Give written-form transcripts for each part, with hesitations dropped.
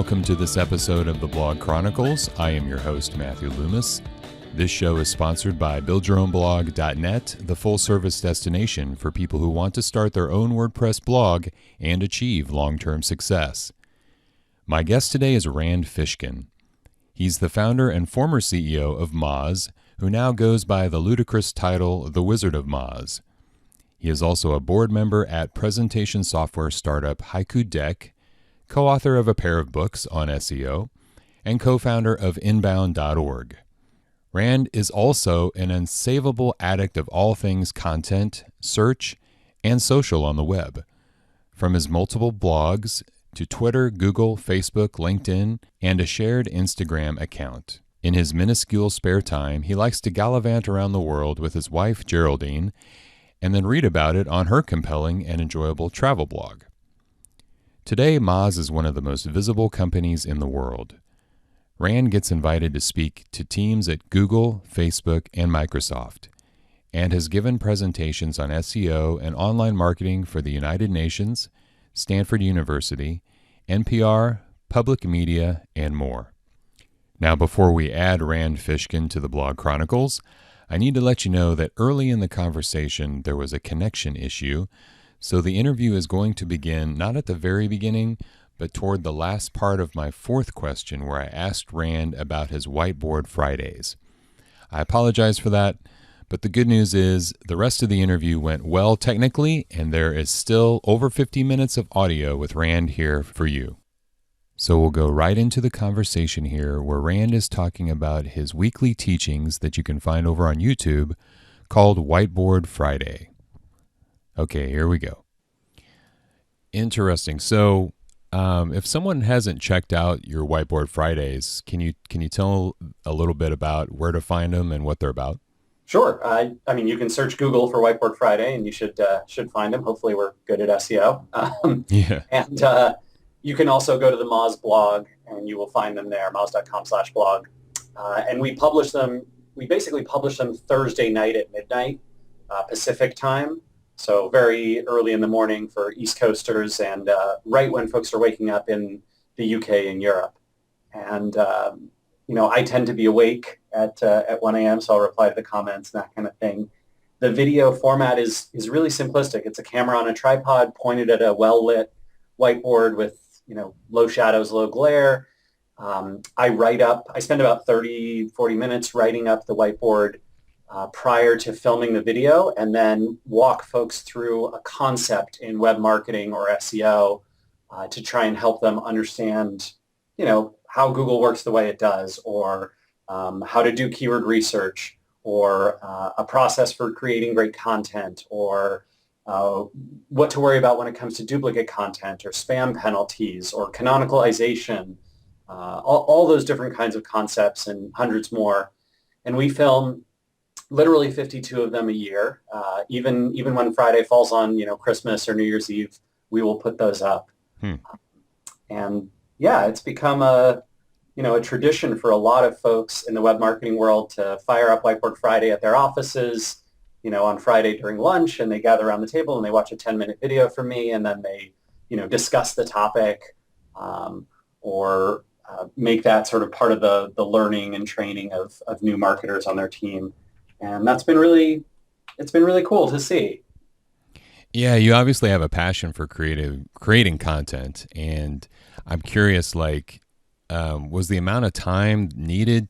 Welcome to this episode of the Blog Chronicles. I am your host, Matthew Loomis. This show is sponsored by BuildYourOwnBlog.net, the full-service destination for people who want to start their own WordPress blog and achieve long-term success. My guest today is Rand Fishkin. He's the founder and former CEO of MOZ, who now goes by the ludicrous title The Wizard of MOZ. He is also a board member at presentation software startup Haiku Deck, co-author of a pair of books on SEO, and co-founder of Inbound.org. Rand is also an unsavable addict of all things content, search, and social on the web. From his multiple blogs to Twitter, Google, Facebook, LinkedIn, and a shared Instagram account. In his minuscule spare time, he likes to gallivant around the world with his wife, Geraldine, and then read about it on her compelling and enjoyable travel blog. Today, MOZ is one of the most visible companies in the world. Rand gets invited to speak to teams at Google, Facebook, and Microsoft, and has given presentations on SEO and online marketing for the United Nations, Stanford University, NPR, public media, and more. Now, before we add Rand Fishkin to the Blog Chronicles, I need to let you know that early in the conversation there was a connection issue, so the interview is going to begin not at the very beginning, but toward the last part of my fourth question where I asked Rand about his Whiteboard Fridays. I apologize for that, but the good news is the rest of the interview went well technically, and there is still over 50 minutes of audio with Rand here for you. So we'll go right into the conversation here where Rand is talking about his weekly teachings that you can find over on YouTube called Whiteboard Friday. Okay, here we go. Interesting. So if someone hasn't checked out your Whiteboard Fridays, can you tell a little bit about where to find them and what they're about? Sure. I mean, you can search Google for Whiteboard Friday, and you should find them. Hopefully, we're good at SEO. Yeah. And you can also go to the MOZ blog, and you will find them there, moz.com/blog. And we publish them. We basically publish them Thursday night at midnight Pacific time, so very early in the morning for East Coasters, and right when folks are waking up in the UK and Europe. And I tend to be awake at 1 a.m., so I'll reply to the comments and that kind of thing. The video format is really simplistic. It's a camera on a tripod pointed at a well-lit whiteboard with low shadows, low glare. I spend about 30, 40 minutes writing up the whiteboard prior to filming the video, and then walk folks through a concept in web marketing or SEO to try and help them understand, how Google works the way it does, or how to do keyword research, or a process for creating great content, or what to worry about when it comes to duplicate content or spam penalties or canonicalization, all those different kinds of concepts and hundreds more. And we film literally 52 of them a year. Even when Friday falls on, Christmas or New Year's Eve, we will put those up. And yeah, it's become a tradition for a lot of folks in the web marketing world to fire up Whiteboard Friday at their offices, on Friday during lunch, and they gather around the table and they watch a 10-minute video from me, and then they, discuss the topic, or make that sort of part of the learning and training of new marketers on their team. And it's been really cool to see. Yeah, you obviously have a passion for creating content, and I'm curious, was the amount of time needed,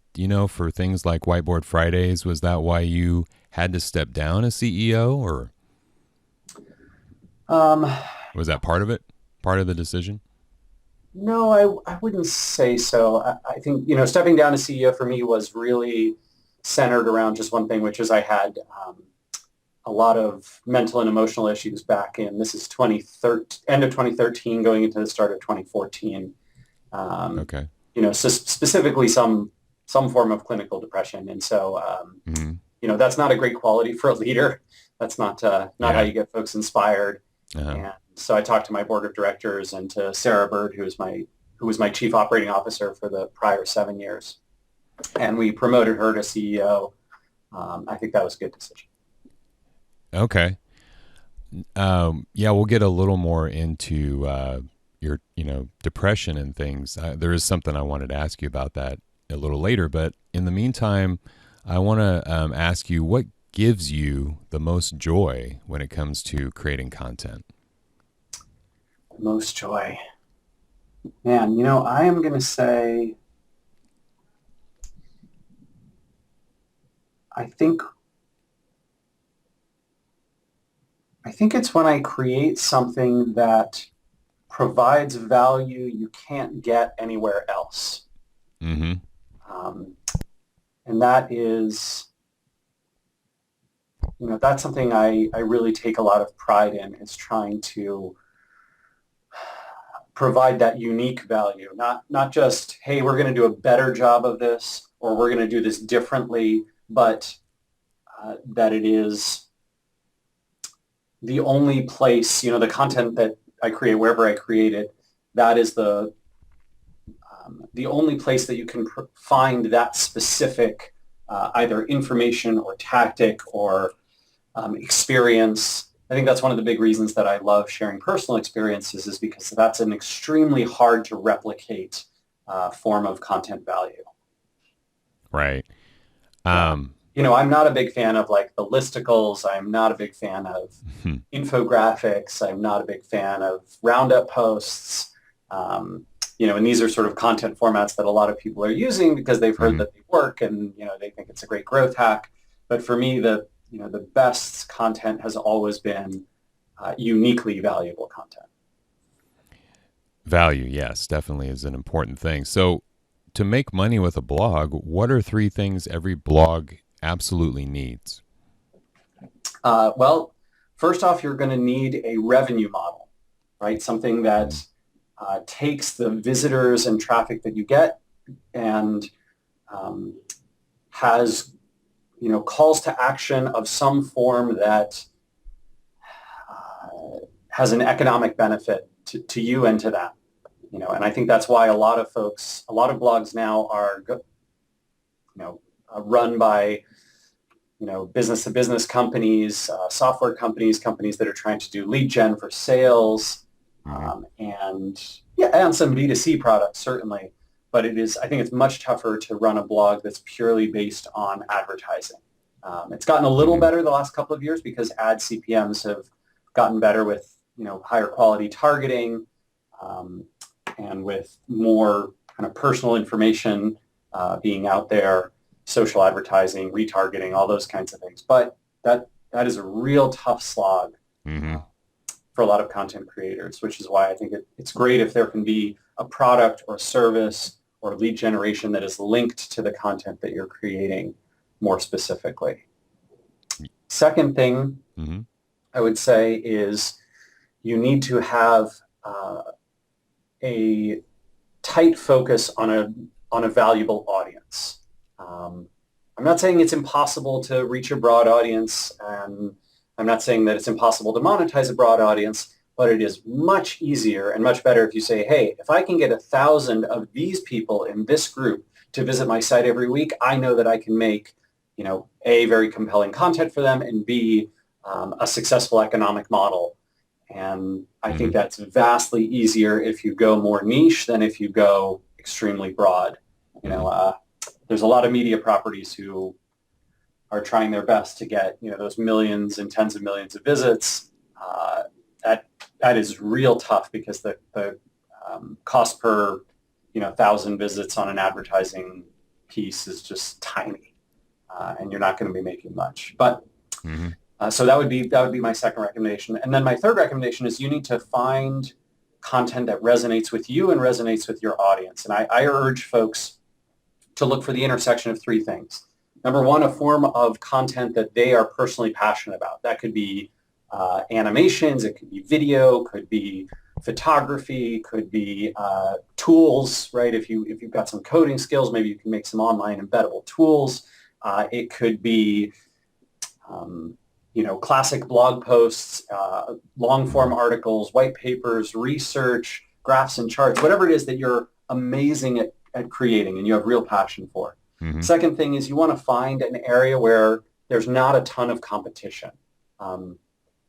for things like Whiteboard Fridays, was that why you had to step down as CEO, or was that part of it, part of the decision? No, I wouldn't say so. I think, stepping down as CEO for me was really centered around just one thing, which is I had a lot of mental and emotional issues back in, this is end of 2013 going into the start of 2014. Okay. So specifically some form of clinical depression. And so, that's not a great quality for a leader. That's not how you get folks inspired. Uh-huh. And so I talked to my board of directors and to Sarah Bird, who was my chief operating officer for the prior 7 years. And we promoted her to CEO. I think that was a good decision. Okay. Yeah, we'll get a little more into your depression and things, there is something I wanted to ask you about that a little later. But in the meantime, I want to ask you, what gives you the most joy when it comes to creating content? Most joy. Man, I am going to say, I think it's when I create something that provides value you can't get anywhere else. Mm-hmm. And that is, that's something I really take a lot of pride in, is trying to provide that unique value, not just, hey, we're going to do a better job of this, or we're going to do this differently, but that it is the only place, the content that I create, wherever I create it, that is the only place that you can find that specific either information or tactic or experience. I think that's one of the big reasons that I love sharing personal experiences, is because that's an extremely hard to replicate form of content value. Right. I'm not a big fan of like the listicles. I'm not a big fan of infographics. I'm not a big fan of roundup posts. And these are sort of content formats that a lot of people are using because they've heard that they work, and they think it's a great growth hack. But for me, the best content has always been uniquely valuable content. Value, yes, definitely is an important thing. So to make money with a blog, what are 3 things every blog absolutely needs? Well, first off, you're going to need a revenue model, right? Something that takes the visitors and traffic that you get and has, calls to action of some form that has an economic benefit to you and to them. And I think that's why a lot of blogs now are, run by, business-to-business companies, software companies that are trying to do lead gen for sales, and some B2C products, certainly. But I think it's much tougher to run a blog that's purely based on advertising. It's gotten a little better the last couple of years because ad CPMs have gotten better with, higher quality targeting, and with more kind of personal information being out there, social advertising, retargeting, all those kinds of things. But that is a real tough slog for a lot of content creators, which is why I think it's great if there can be a product or service or lead generation that is linked to the content that you're creating more specifically. Second thing I would say is you need to have a tight focus on a valuable audience. I'm not saying it's impossible to reach a broad audience, and I'm not saying that it's impossible to monetize a broad audience, but it is much easier and much better if you say, hey, if I can get 1,000 of these people in this group to visit my site every week, I know that I can make, A, very compelling content for them, and B, a successful economic model. And I think that's vastly easier if you go more niche than if you go extremely broad. There's a lot of media properties who are trying their best to get, those millions and tens of millions of visits. That is real tough because the cost per, 1,000 visits on an advertising piece is just tiny, and you're not going to be making much. But so that would be my second recommendation. And then my third recommendation is you need to find content that resonates with you and resonates with your audience. And I urge folks to look for the intersection of 3 things. Number one, a form of content that they are personally passionate about. That could be animations, it could be video, could be photography, could be tools, right? If you've got some coding skills, maybe you can make some online embeddable tools. It could be classic blog posts, long-form articles, white papers, research, graphs and charts, whatever it is that you're amazing at creating and you have real passion for. Second thing is you want to find an area where there's not a ton of competition.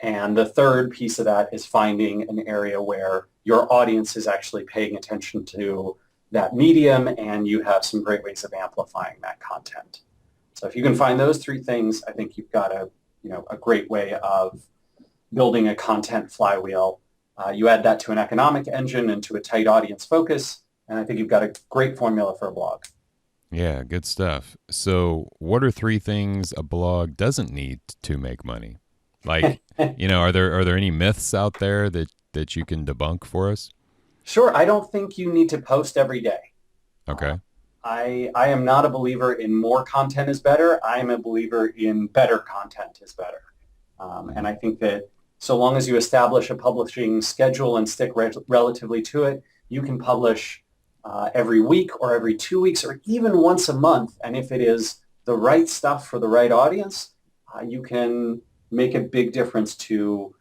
And the third piece of that is finding an area where your audience is actually paying attention to that medium, and you have some great ways of amplifying that content. So if you can find those three things, I think you've got a great way of building a content flywheel. You add that to an economic engine and to a tight audience focus, and I think you've got a great formula for a blog. Yeah, good stuff. So what are three things a blog doesn't need to make money? Like, are there any myths out there that you can debunk for us? Sure. I don't think you need to post every day. Okay. I am not a believer in more content is better. I am a believer in better content is better. And I think that so long as you establish a publishing schedule and stick relatively to it, you can publish every week or every 2 weeks or even once a month. And if it is the right stuff for the right audience, you can make a big difference to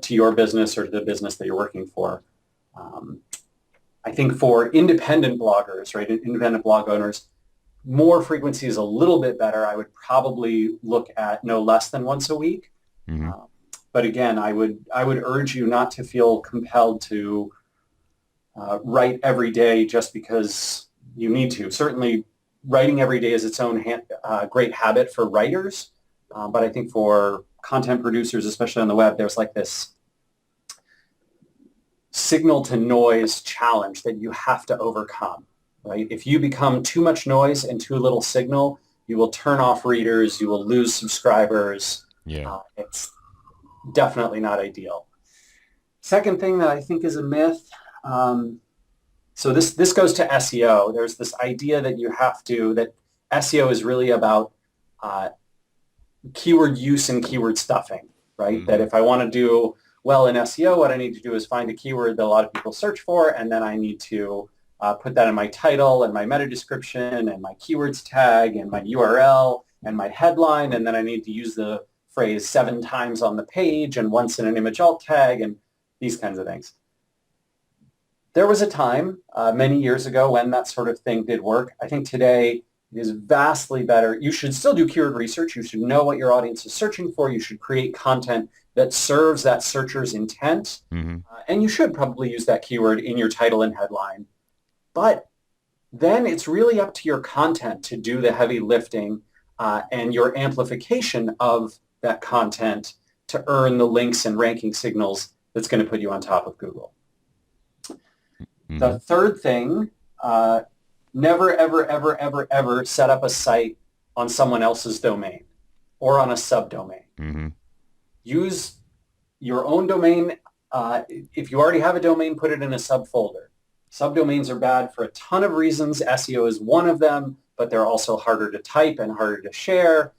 your business or to the business that you're working for. I think for independent bloggers, right, independent blog owners, more frequency is a little bit better. I would probably look at no less than once a week. Mm-hmm. But again, I would urge you not to feel compelled to write every day just because you need to. Certainly, writing every day is its own great habit for writers. But I think for content producers, especially on the web, there's like this signal to noise challenge that you have to overcome, right? If you become too much noise and too little signal, you will turn off readers, you will lose subscribers. Yeah. It's definitely not ideal. Second thing that I think is a myth, so this goes to SEO. There's this idea that that SEO is really about keyword use and keyword stuffing, right? Mm-hmm. That if I want to do well in SEO, what I need to do is find a keyword that a lot of people search for, and then I need to put that in my title and my meta description and my keywords tag and my URL and my headline, and then I need to use the phrase 7 times on the page and once in an image alt tag and these kinds of things. There was a time many years ago when that sort of thing did work. I think today it is vastly better. You should still do keyword research. You should know what your audience is searching for. You should create content that serves that searcher's intent. Mm-hmm. And you should probably use that keyword in your title and headline. But then it's really up to your content to do the heavy lifting and your amplification of that content to earn the links and ranking signals that's going to put you on top of Google. Mm-hmm. The third thing, never, ever, ever, ever, ever set up a site on someone else's domain or on a subdomain. Mm-hmm. Use your own domain. If you already have a domain, put it in a subfolder. Subdomains are bad for a ton of reasons. SEO is one of them, but they're also harder to type and harder to share.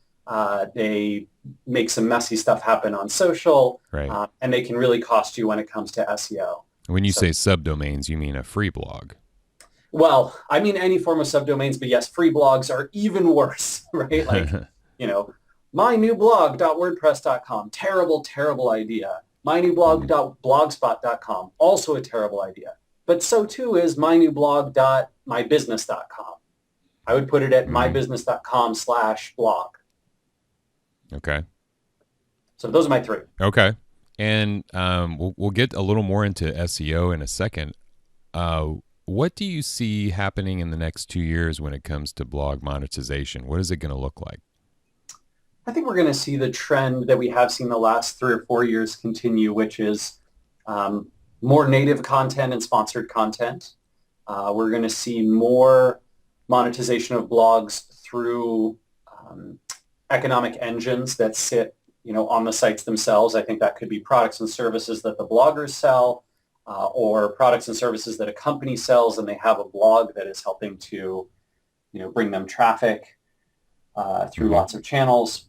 They make some messy stuff happen on social, right. And they can really cost you when it comes to SEO. When you say subdomains, you mean a free blog? Well, I mean any form of subdomains, but yes, free blogs are even worse, right? Like, mynewblog.wordpress.com, terrible, terrible idea. mynewblog.blogspot.com, also a terrible idea. But so too is mynewblog.mybusiness.com. I would put it at mybusiness.com/blog. Okay. So those are my three. Okay. And we'll get a little more into SEO in a second. What do you see happening in the next 2 years when it comes to blog monetization? What is it going to look like? I think we're going to see the trend that we have seen the last 3 or 4 years continue, which is more native content and sponsored content. We're going to see more monetization of blogs through economic engines that sit, on the sites themselves. I think that could be products and services that the bloggers sell, or products and services that a company sells, and they have a blog that is helping to, bring them traffic through lots of channels.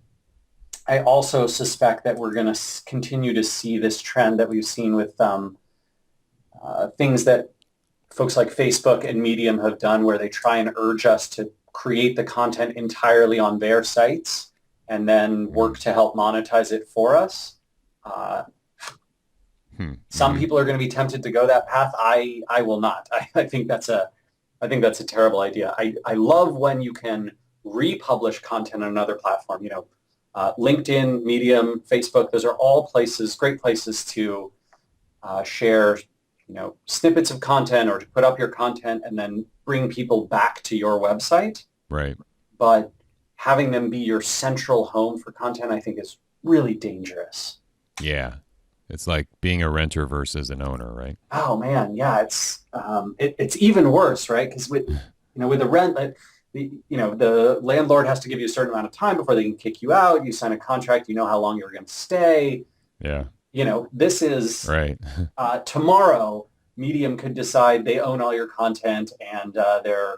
I also suspect that we're going to continue to see this trend that we've seen with things that folks like Facebook and Medium have done, where they try and urge us to create the content entirely on their sites and then work to help monetize it for us. Some people are going to be tempted to go that path. I will not. I think that's a terrible idea. I love when you can republish content on another platform. LinkedIn, Medium, Facebook, those are all great places to share snippets of content or to put up your content and then bring people back to your website. Right. But having them be your central home for content, I think, is really dangerous. Yeah. It's like being a renter versus an owner, right? Oh man, yeah, it's even worse, right? Because with the rent, the landlord has to give you a certain amount of time before they can kick you out. You sign a contract, you know how long you're going to stay. Yeah. This is right. Tomorrow, Medium could decide they own all your content and they're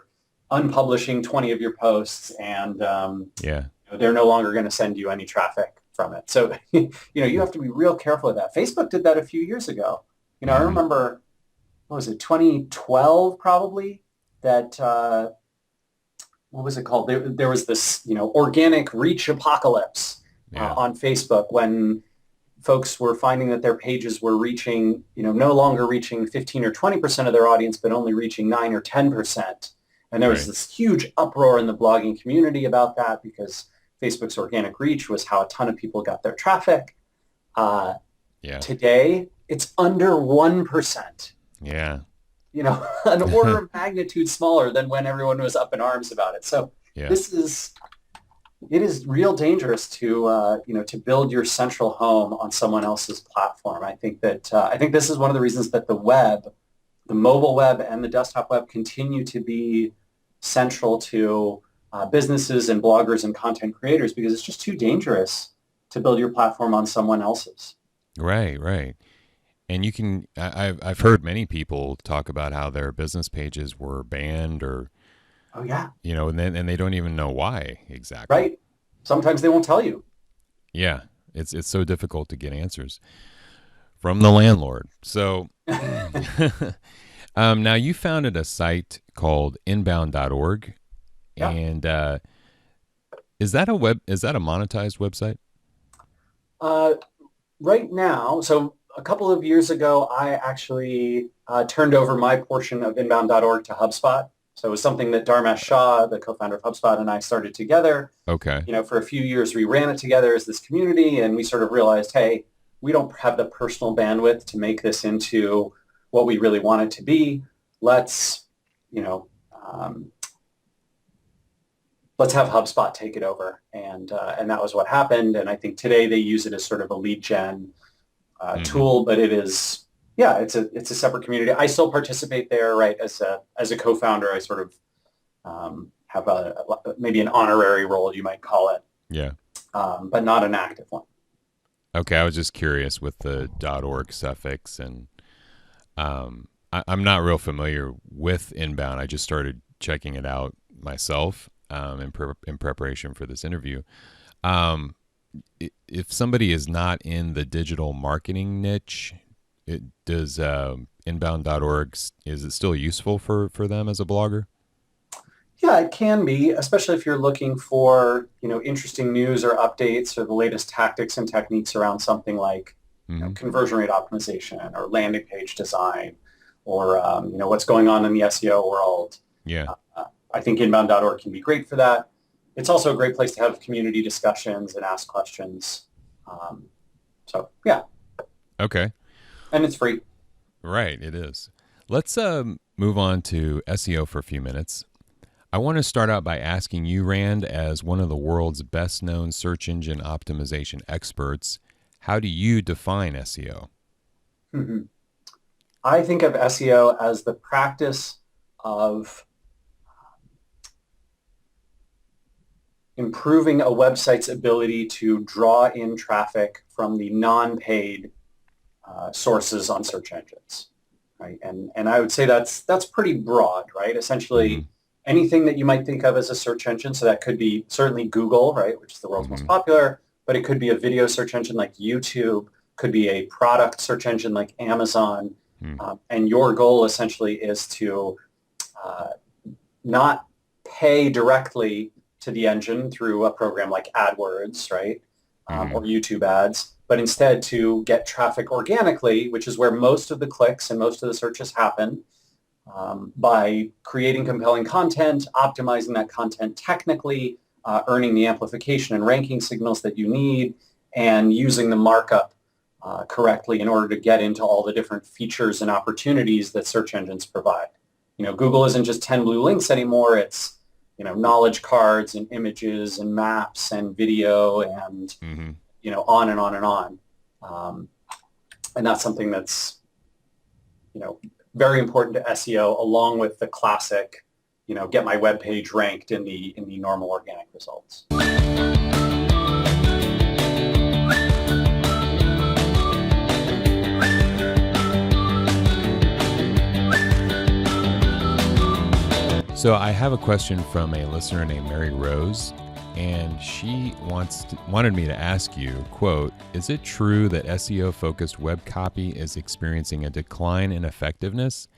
unpublishing 20 of your posts, and they're no longer going to send you any traffic from it. So, you have to be real careful with that. Facebook did that a few years ago. I remember, what was it, 2012 probably, that, what was it called? There was this, organic reach apocalypse on Facebook when folks were finding that their pages were reaching, no longer reaching 15 or 20% of their audience, but only reaching 9 or 10%. And there was this huge uproar in the blogging community about that because Facebook's organic reach was how a ton of people got their traffic. Today, it's under 1%. Yeah. An order of magnitude smaller than when everyone was up in arms about it. So it is real dangerous to build your central home on someone else's platform. I think this is one of the reasons that the mobile web and the desktop web continue to be central to businesses and bloggers and content creators, because it's just too dangerous to build your platform on someone else's. Right, right. And I've heard many people talk about how their business pages were banned or, and they don't even know why exactly. Right. Sometimes they won't tell you. Yeah. It's so difficult to get answers from the landlord. So now you founded a site called inbound.org. Yeah. And is that a monetized website? Right now, so a couple of years ago, I actually turned over my portion of inbound.org to HubSpot. So it was something that Dharmesh Shah, the co-founder of HubSpot, and I started together. Okay. For a few years, we ran it together as this community, and we sort of realized, hey, we don't have the personal bandwidth to make this into what we really want it to be. Let's have HubSpot take it over. And that was what happened. And I think today they use it as sort of a lead gen tool, but it is, it's a separate community. I still participate there, right? As a co-founder, I sort of have maybe an honorary role, you might call it. Yeah. But not an active one. Okay. I was just curious with the .org suffix, and I'm not real familiar with Inbound. I just started checking it out myself in preparation for this interview. If somebody is not in the digital marketing niche, does inbound.org, is it still useful for them as a blogger? Yeah, it can be, especially if you're looking for, interesting news or updates or the latest tactics and techniques around something like conversion rate optimization or landing page design or, what's going on in the SEO world. Yeah. I think inbound.org can be great for that. It's also a great place to have community discussions and ask questions. Okay. And it's free. Right, it is. Let's move on to SEO for a few minutes. I want to start out by asking you, Rand, as one of the world's best-known search engine optimization experts, how do you define SEO? Mm-hmm. I think of SEO as the practice of improving a website's ability to draw in traffic from the non-paid sources on search engines, right? And I would say that's pretty broad, right? Essentially, anything that you might think of as a search engine. So that could be certainly Google, right, which is the world's most popular, but it could be a video search engine like YouTube, could be a product search engine like Amazon. And your goal essentially is to not pay directly to the engine through a program like AdWords, right, or YouTube ads, but instead to get traffic organically, which is where most of the clicks and most of the searches happen, by creating compelling content, optimizing that content technically, earning the amplification and ranking signals that you need, and using the markup correctly in order to get into all the different features and opportunities that search engines provide. Google isn't just 10 blue links anymore. It's, knowledge cards and images and maps and video and, on and on and on. And that's something that's, very important to SEO, along with the classic, get my web page ranked in the normal organic results. So I have a question from a listener named Mary Rose, and she wanted me to ask you, quote, is it true that SEO-focused web copy is experiencing a decline in effectiveness?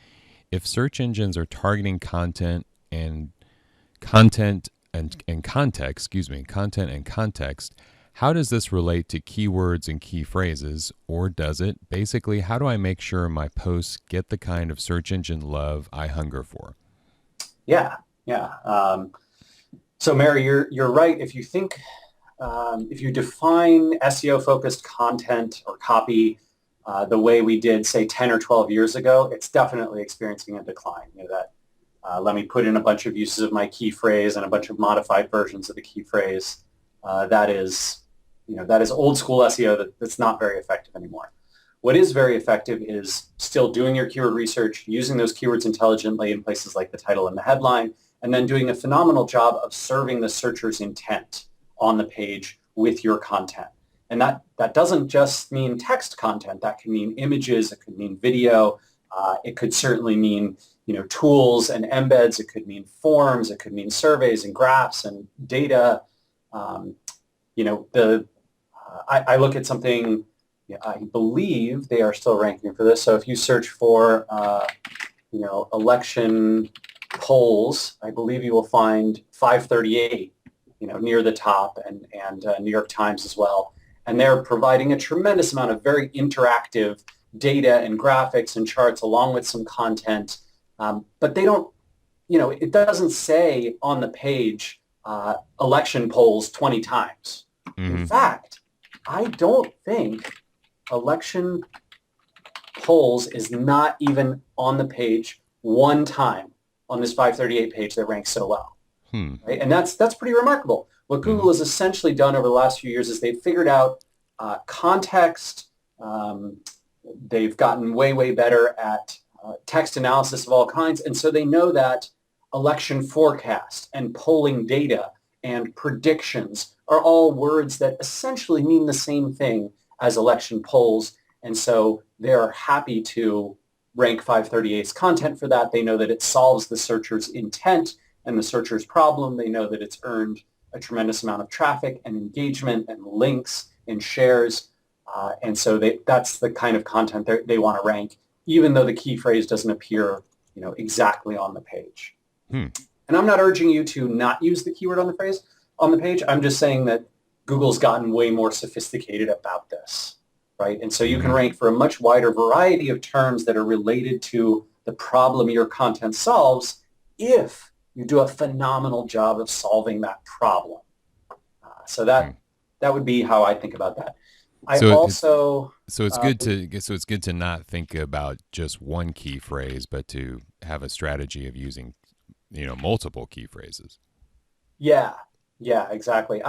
If search engines are targeting content and context, how does this relate to keywords and key phrases, or does it? Basically, how do I make sure my posts get the kind of search engine love I hunger for? Yeah. So Mary, you're right. If you think, if you define SEO-focused content or copy the way we did, say, 10 or 12 years ago, it's definitely experiencing a decline. Let me put in a bunch of uses of my key phrase and a bunch of modified versions of the key phrase. That is old school SEO that's not very effective anymore. What is very effective is still doing your keyword research, using those keywords intelligently in places like the title and the headline, and then doing a phenomenal job of serving the searcher's intent on the page with your content. And that doesn't just mean text content. That can mean images. It could mean video. It could certainly mean tools and embeds. It could mean forms. It could mean surveys and graphs and data. I look at something. I believe they are still ranking for this. So if you search for, election polls, I believe you will find 538, near the top, and New York Times as well. And they're providing a tremendous amount of very interactive data and graphics and charts along with some content. But they don't, it doesn't say on the page election polls 20 times. In fact, I don't think election polls is not even on the page one time on this 538 page that ranks so well. Right? And that's pretty remarkable. What Google has essentially done over the last few years is they've figured out context. They've gotten way, way better at text analysis of all kinds. And so they know that election forecast and polling data and predictions are all words that essentially mean the same thing as election polls. And so they're happy to rank 538's content for that. They know that it solves the searcher's intent and the searcher's problem. They know that it's earned a tremendous amount of traffic and engagement and links and shares. And so that's the kind of content they want to rank, even though the key phrase doesn't appear, exactly on the page. And I'm not urging you to not use the keyword on the page. I'm just saying that Google's gotten way more sophisticated about this, right? And so you can rank for a much wider variety of terms that are related to the problem your content solves if you do a phenomenal job of solving that problem. So that would be how I think about that. It's good to not think about just one key phrase, but to have a strategy of using, multiple key phrases. Yeah, exactly.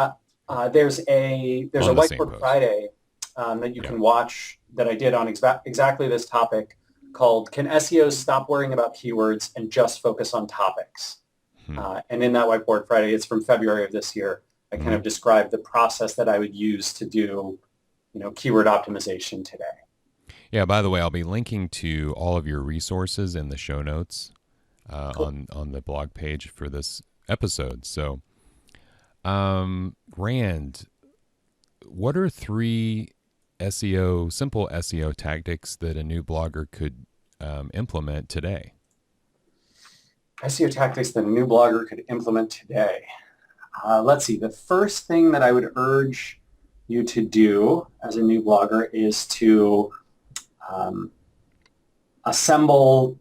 There's a Whiteboard Friday that you can watch that I did on exactly this topic called "Can SEOs Stop Worrying About Keywords and Just Focus on Topics?" And in that Whiteboard Friday, it's from February of this year, I kind of described the process that I would use to do, keyword optimization today. Yeah, by the way, I'll be linking to all of your resources in the show notes on the blog page for this episode. So, Rand, what are 3 simple SEO tactics that a new blogger could implement today? SEO tactics that a new blogger could implement today. Let's see. The first thing that I would urge you to do as a new blogger is to assemble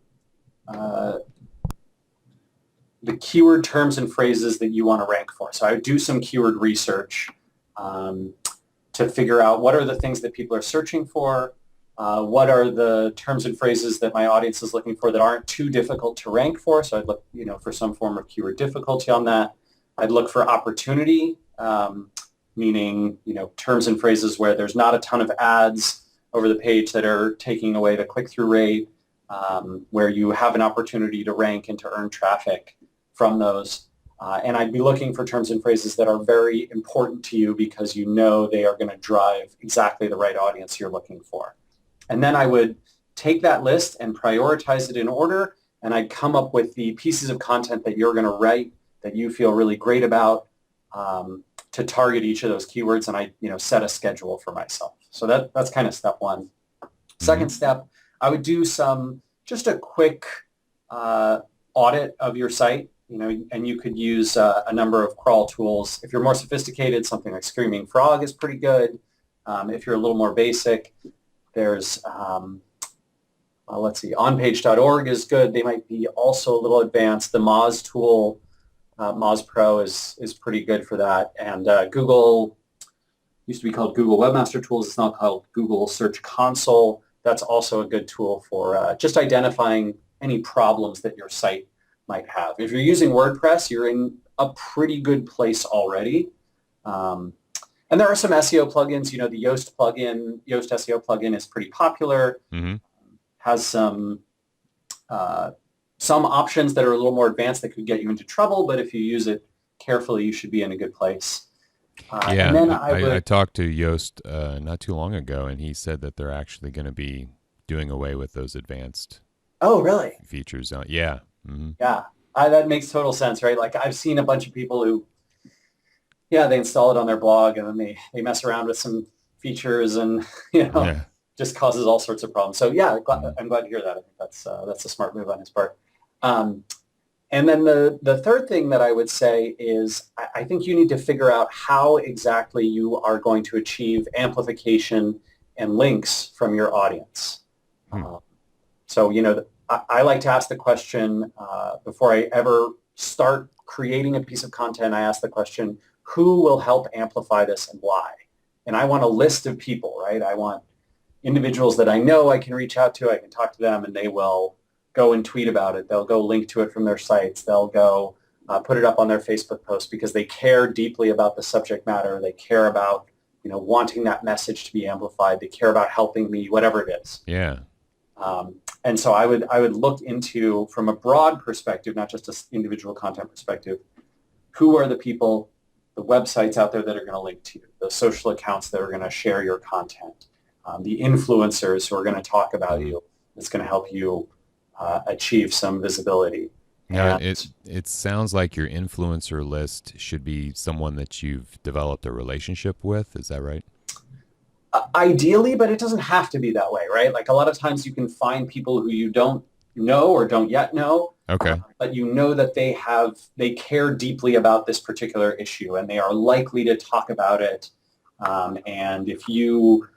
the keyword terms and phrases that you want to rank for. So I would do some keyword research to figure out what are the things that people are searching for, what are the terms and phrases that my audience is looking for that aren't too difficult to rank for. So I'd look, for some form of keyword difficulty on that. I'd look for opportunity, meaning, terms and phrases where there's not a ton of ads over the page that are taking away the click-through rate, where you have an opportunity to rank and to earn traffic from those. And I'd be looking for terms and phrases that are very important to you because they are going to drive exactly the right audience you're looking for. And then I would take that list and prioritize it in order, and I'd come up with the pieces of content that you're going to write that you feel really great about to target each of those keywords, and I set a schedule for myself. So that's kind of step one. Second step, I would do just a quick audit of your site, and you could use a number of crawl tools. If you're more sophisticated, something like Screaming Frog is pretty good. If you're a little more basic, there's, let's see, onpage.org is good. They might be also a little advanced. The MOZ tool, MOZ Pro is pretty good for that. And Google, used to be called Google Webmaster Tools. It's now called Google Search Console. That's also a good tool for just identifying any problems that your site might have. If you're using WordPress, you're in a pretty good place already. And there are some SEO plugins. The Yoast plugin, Yoast SEO plugin is pretty popular. Has some options that are a little more advanced that could get you into trouble, but if you use it carefully, you should be in a good place. And then I talked to Yoast not too long ago, and he said that they're actually going to be doing away with those advanced features. Yeah. Yeah, that makes total sense, right? Like I've seen a bunch of people who, they install it on their blog and then they mess around with some features and, just causes all sorts of problems. So I'm glad to hear that. I think that's a smart move on his part. And then the third thing that I would say is I think you need to figure out how exactly you are going to achieve amplification and links from your audience. So, I like to ask the question before I ever start creating a piece of content, I ask the question, who will help amplify this and why? And I want a list of people, right? I want individuals that I know I can reach out to, I can talk to them, and they will go and tweet about it. They'll go link to it from their sites. They'll go put it up on their Facebook post because they care deeply about the subject matter. They care about, wanting that message to be amplified. They care about helping me, whatever it is. Yeah. And so I would look into, from a broad perspective, not just an individual content perspective, who are the people, the websites out there that are going to link to you, the social accounts that are going to share your content, the influencers who are going to talk about you. It's going to help you achieve some visibility. Now, it sounds like your influencer list should be someone that you've developed a relationship with. Is that right? Ideally, but it doesn't have to be that way, right? Like a lot of times you can find people who you don't know or don't yet know. Okay. But that they care deeply about this particular issue and they are likely to talk about it. And if you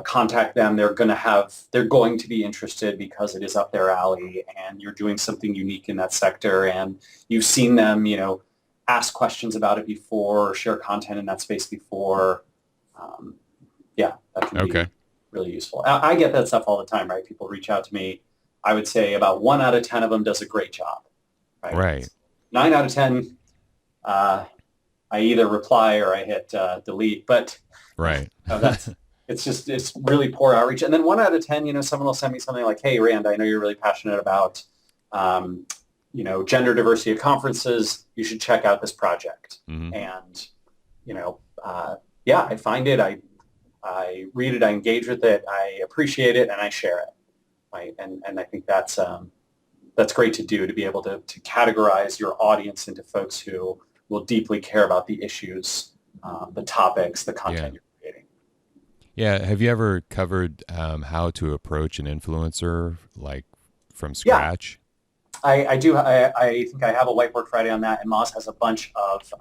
contact them, they're going to be interested because it is up their alley and you're doing something unique in that sector and you've seen them, ask questions about it before or share content in that space before. That can be really useful. I get that stuff all the time, right? People reach out to me. I would say about 1 out of 10 of them does a great job. Right. 9 out of 10, I either reply or I hit delete. But it's really poor outreach. And then 1 out of 10, someone will send me something like, "Hey, Rand, I know you're really passionate about, gender diversity at conferences. You should check out this project." And I find it. I read it, I engage with it, I appreciate it, and I share it. Right? And I think that's great to do, to be able to categorize your audience into folks who will deeply care about the issues, the topics, the content you're creating. Yeah. Have you ever covered how to approach an influencer, like from scratch? Yeah. I do. I think I have a Whiteboard Friday on that, and MOZ has a bunch of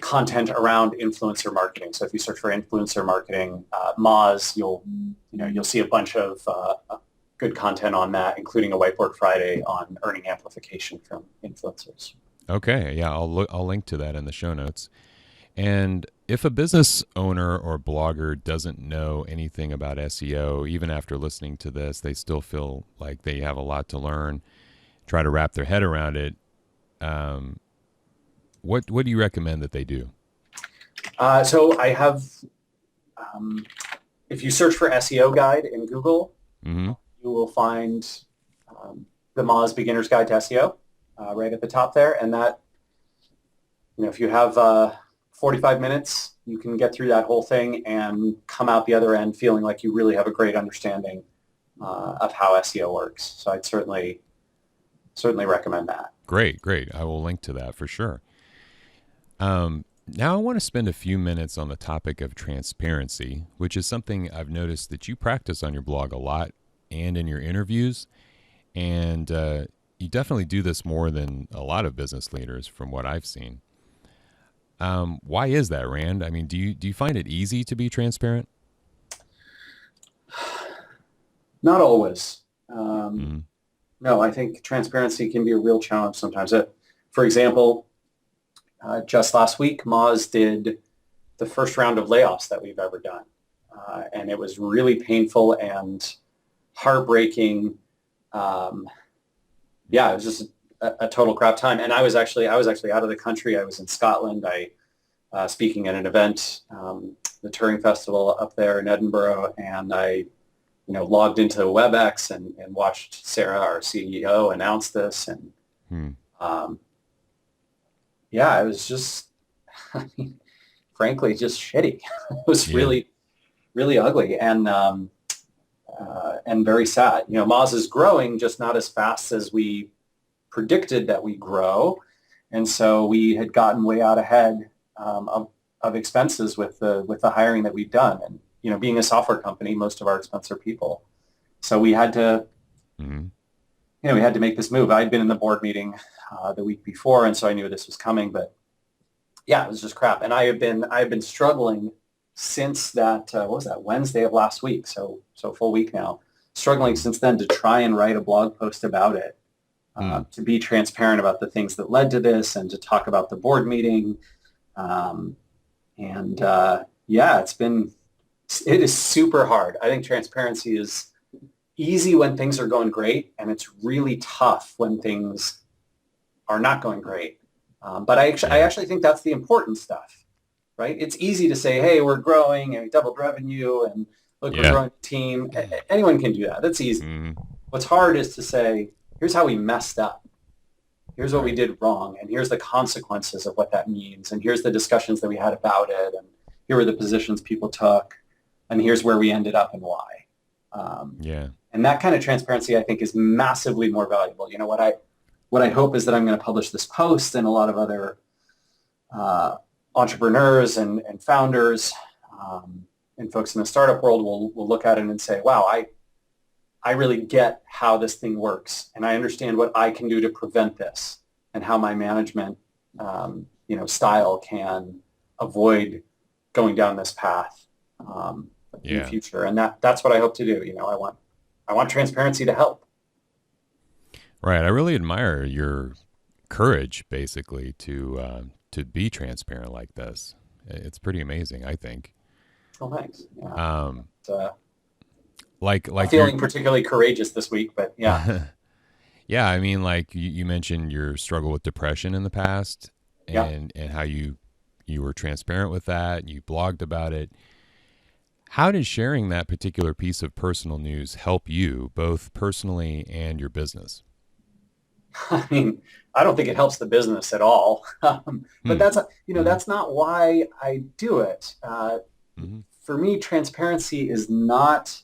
content around influencer marketing. So if you search for influencer marketing, MOZ, you'll see a bunch of good content on that, including a Whiteboard Friday on earning amplification from influencers. Okay, yeah, I'll link to that in the show notes. And If a business owner or blogger doesn't know anything about SEO, even after listening to this, they still feel like they have a lot to learn, try to wrap their head around it. What do you recommend that they do? So I have, if you search for SEO guide in Google, Mm-hmm. you will find the MOZ Beginner's Guide to SEO right at the top there. And that, if you have 45 minutes, you can get through that whole thing and come out the other end feeling like you really have a great understanding of how SEO works. So I'd certainly recommend that. Great. I will link to that for sure. Now I want to spend a few minutes on the topic of transparency, which is something I've noticed that you practice on your blog a lot and in your interviews. And you definitely do this more than a lot of business leaders from what I've seen. Why is that, Rand? I mean, do you find it easy to be transparent? Not always. No, I think transparency can be a real challenge sometimes. For example, just last week, MOZ did the first round of layoffs that we've ever done. And it was really painful and heartbreaking. Yeah, it was just a total crap time. And I was actually out of the country. I was in Scotland. Speaking at an event, the Touring Festival up there in Edinburgh, and I logged into WebEx and watched Sarah, our CEO, announce this. And yeah, it was just, frankly, just shitty. It was really, really ugly and very sad. MOZ is growing, just not as fast as we predicted that we grow. And so we had gotten way out ahead of expenses with the hiring that we've done. And, being a software company, most of our expenses are people. So we had to, we had to make this move. I'd been in the board meeting the week before, and so I knew this was coming. But yeah, it was just crap. And I have been struggling since that. What was that, Wednesday of last week? So full week now. Struggling since then to try and write a blog post about it, to be transparent about the things that led to this, and to talk about the board meeting. Yeah, it is super hard. I think transparency is easy when things are going great, and it's really tough when things are not going great. But I actually think that's the important stuff, right? It's easy to say, hey, we're growing and we doubled revenue, and look, we're growing the team. Anyone can do that. That's easy. What's hard is to say, here's how we messed up. Here's what we did wrong, and here's the consequences of what that means, and here's the discussions that we had about it, and here were the positions people took, and here's where we ended up and why. And that kind of transparency, I think, is massively more valuable. What I hope is that I'm going to publish this post, and a lot of other entrepreneurs and founders and folks in the startup world will look at it and say, wow, I really get how this thing works, and I understand what I can do to prevent this, and how my management, style can avoid going down this path in the future. And that's what I hope to do. I want transparency to help. Right. I really admire your courage, basically, to be transparent like this. It's pretty amazing, I think. Oh, thanks. Yeah. Like feeling particularly courageous this week, but yeah. Yeah, I mean, like you mentioned your struggle with depression in the past, and how you were transparent with that, and you blogged about it. How did sharing that particular piece of personal news help you, both personally and your business? I mean, I don't think it helps the business at all. But that's not why I do it. For me, transparency is not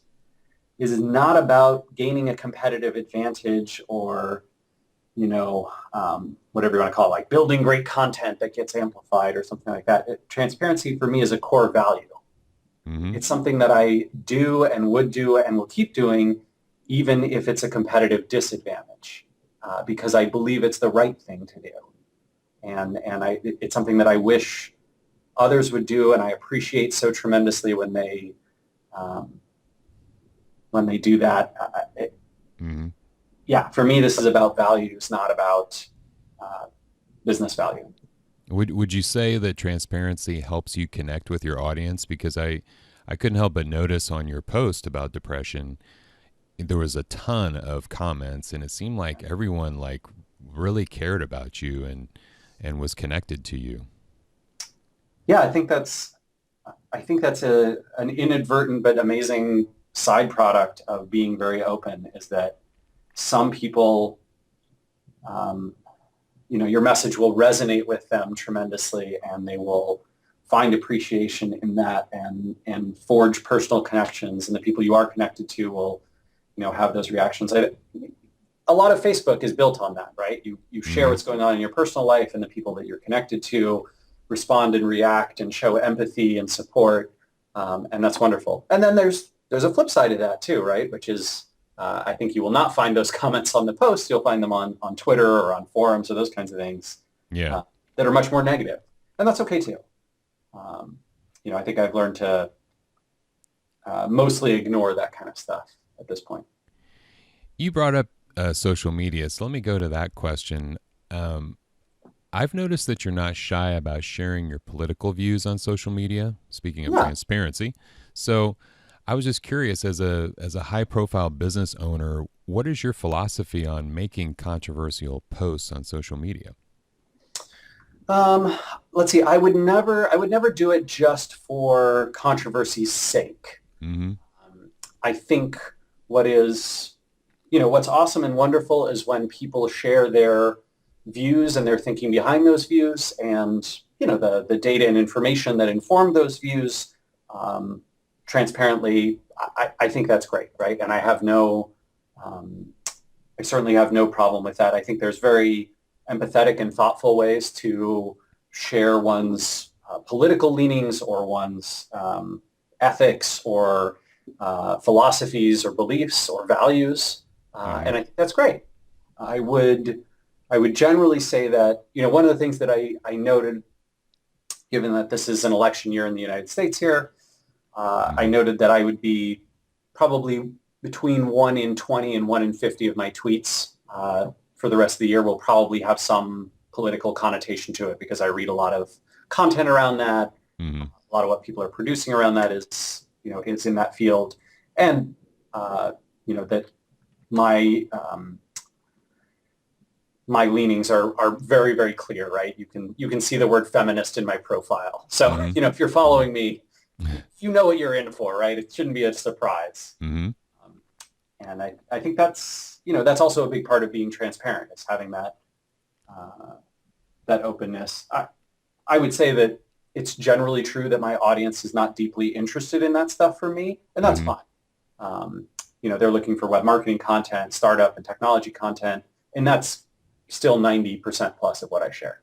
about gaining a competitive advantage, or whatever you want to call it, like building great content that gets amplified or something like that. Transparency for me is a core value. It's something that I do and would do and will keep doing, even if it's a competitive disadvantage, because I believe it's the right thing to do. And it's something that I wish others would do, and I appreciate so tremendously when they do that. Yeah, for me, this is about values, not about business value. Would you say that transparency helps you connect with your audience? Because I couldn't help but notice on your post about depression, there was a ton of comments, and it seemed like everyone like really cared about you and was connected to you. Yeah, I think that's an inadvertent but amazing side product of being very open is that some people, um, your message will resonate with them tremendously, and they will find appreciation in that and forge personal connections, and the people you are connected to will, have those reactions. A lot of Facebook is built on that, right? You share Hmm. what's going on in your personal life, and the people that you're connected to respond and react and show empathy and support, and that's wonderful. And then there's a flip side of that too, right? Which is I think you will not find those comments on the post. You'll find them on Twitter or on forums or those kinds of things Yeah. that are much more negative, and that's okay too. Um, I think I've learned to mostly ignore that kind of stuff at this point. You brought up social media, so let me go to that question. Um, I've noticed that you're not shy about sharing your political views on social media. Speaking of Yeah. transparency, so I was just curious, as a high profile business owner, what is your philosophy on making controversial posts on social media? Um, let's see. I would never do it just for controversy's sake. Mm-hmm. I think what is, what's awesome and wonderful is when people share their views and their thinking behind those views and, the data and information that inform those views um, transparently. I think that's great, right? And um, I certainly have no problem with that. I think there's very empathetic and thoughtful ways to share one's political leanings or one's ethics or philosophies or beliefs or values, Mm-hmm. and I think that's great. I would I would generally say that one of the things that I noted, given that this is an election year in the United States here, I Mm-hmm. noted that I would be probably between 1 in 20 and 1 in 50 of my tweets for the rest of the year will probably have some political connotation to it because I read a lot of content around that. Mm-hmm. A lot of what people are producing around that is in that field. And, that my, my leanings are very, very clear, right? You can see the word feminist in my profile. So, Mm-hmm. if you're following me, you know what you're in for, right? It shouldn't be a surprise. Mm-hmm. Um, and I think that's also a big part of being transparent is having uh, that openness. I would say that it's generally true that my audience is not deeply interested in that stuff for me, and that's Mm-hmm. fine. Um, they're looking for web marketing content, startup and technology content, and that's still 90% plus of what I share.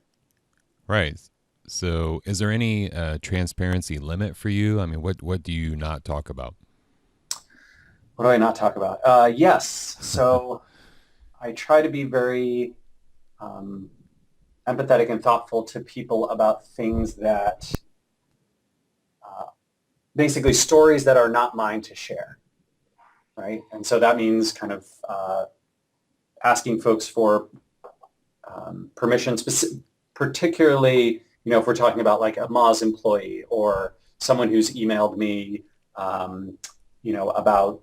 Right. So, is there any transparency limit for you? I mean, what do you not talk about? What do I not talk about? Yes. So I try to be very um, empathetic and thoughtful to people about things that uh, basically stories that are not mine to share, right? And so that means kind of asking folks for permission, particularly, if we're talking about like a MOZ employee or someone who's emailed me, about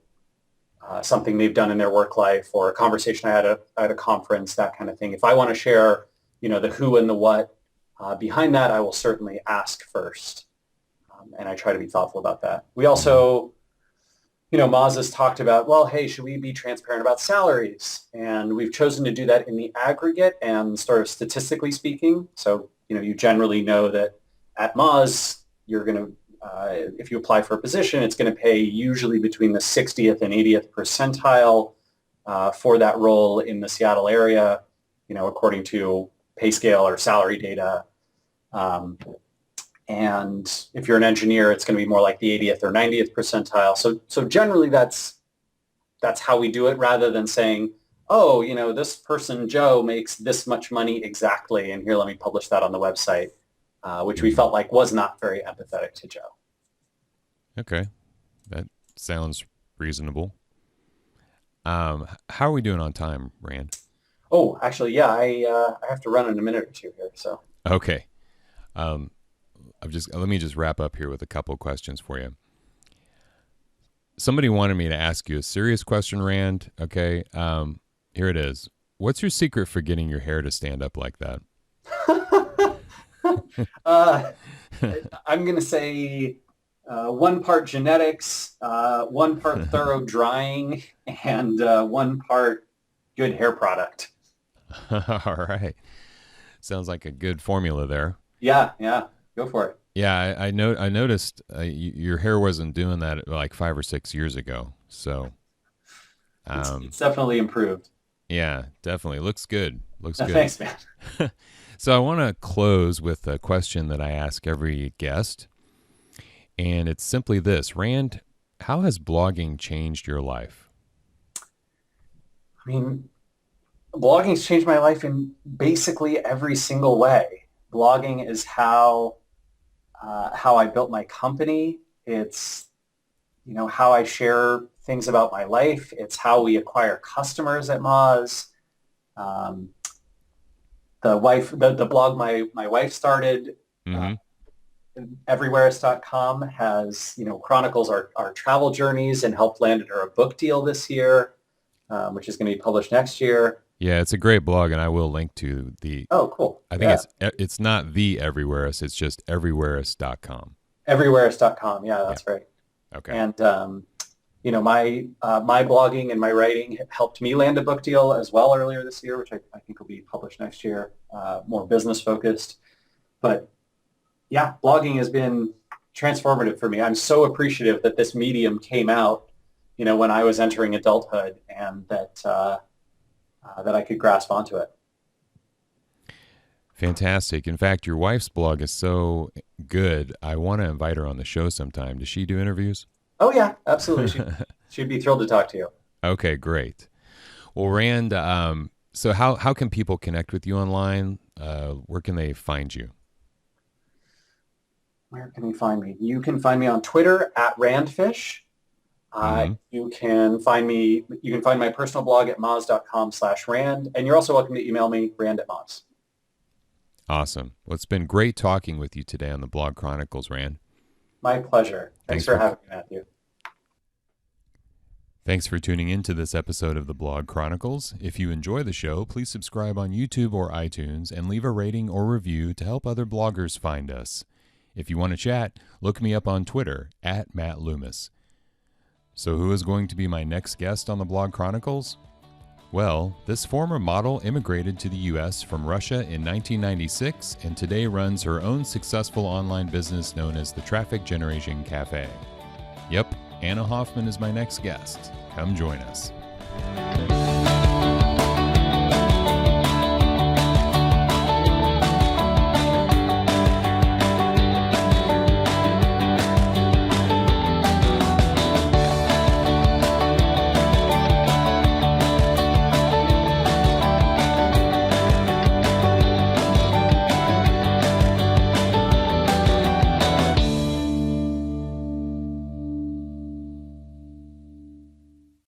something they've done in their work life or a conversation I had at a conference, that kind of thing. If I want to share, the who and the what behind that, I will certainly ask first. And I try to be thoughtful about that. We Mm-hmm. also, Moz has talked about, well, hey, should we be transparent about salaries? And we've chosen to do that in the aggregate and sort of statistically speaking. So, you generally know that at Moz, you're going to, if you apply for a position, it's going to pay usually between the 60th and 80th percentile for that role in the Seattle area, according to pay scale or salary data. Um, and if you're an engineer, it's going to be more like the 80th or 90th percentile. So generally that's how we do it rather than saying, oh, this person, Joe, makes this much money exactly. And here, let me publish that on the website, which we Mm-hmm. felt like was not very empathetic to Joe. Okay, that sounds reasonable. How are we doing on time, Rand? Oh, actually, yeah, I have to run in a minute or two here. So Okay. Um, let me just wrap up here with a couple questions for you. Somebody wanted me to ask you a serious question, Rand. Okay, here it is. What's your secret for getting your hair to stand up like that? I'm going to say 1 part genetics, 1 part thorough drying, and 1 part good hair product. All right. Sounds like a good formula there. Yeah, go for it. Yeah, I noticed your hair wasn't doing that like 5 or 6 years ago. So, It's definitely improved. yeah, definitely looks good. Looks good. Thanks, man. So I want to close with a question that I ask every guest, and it's simply this: Rand, how has blogging changed your life? I mean, blogging's changed my life in basically every single way. Blogging is how I built my company. It's, how I share things about my life. It's how we acquire customers at MOZ. The blog my wife started, Mm-hmm. everywhereist.com has, chronicles our travel journeys and helped landed her a book deal this year, which is going to be published next year. Yeah, it's a great blog, and I will link to the. Oh, cool. I think it's not the Everywhereist, it's just everywhereist.com. Everywhereist.com. Yeah, that's right. Okay. And my blogging and my writing helped me land a book deal as well earlier this year, which I think will be published next year, more business focused. But yeah, blogging has been transformative for me. I'm so appreciative that this medium came out, when I was entering adulthood, and that I could grasp onto it. Fantastic. In fact, your wife's blog is so good. I want to invite her on the show sometime. Does she do interviews? Oh yeah, absolutely. She'd be thrilled to talk to you. Okay, great. Well, Rand, so how can people connect with you online? Where can they find you? Where can you find me? You can find me on Twitter at Randfish. You can find my personal blog at moz.com/Rand, and you're also welcome to email me, rand@moz. Awesome. Well, it's been great talking with you today on the Blog Chronicles, Rand. My pleasure. Thanks for having me, Matthew. Thanks for tuning in to this episode of the Blog Chronicles. If you enjoy the show, please subscribe on YouTube or iTunes and leave a rating or review to help other bloggers find us. If you want to chat, look me up on Twitter at Matt Loomis. So who is going to be my next guest on the Blog Chronicles? Well, this former model immigrated to the U.S. from Russia in 1996 and today runs her own successful online business known as the Traffic Generation Cafe. Yep, Anna Hoffman is my next guest. Come join us.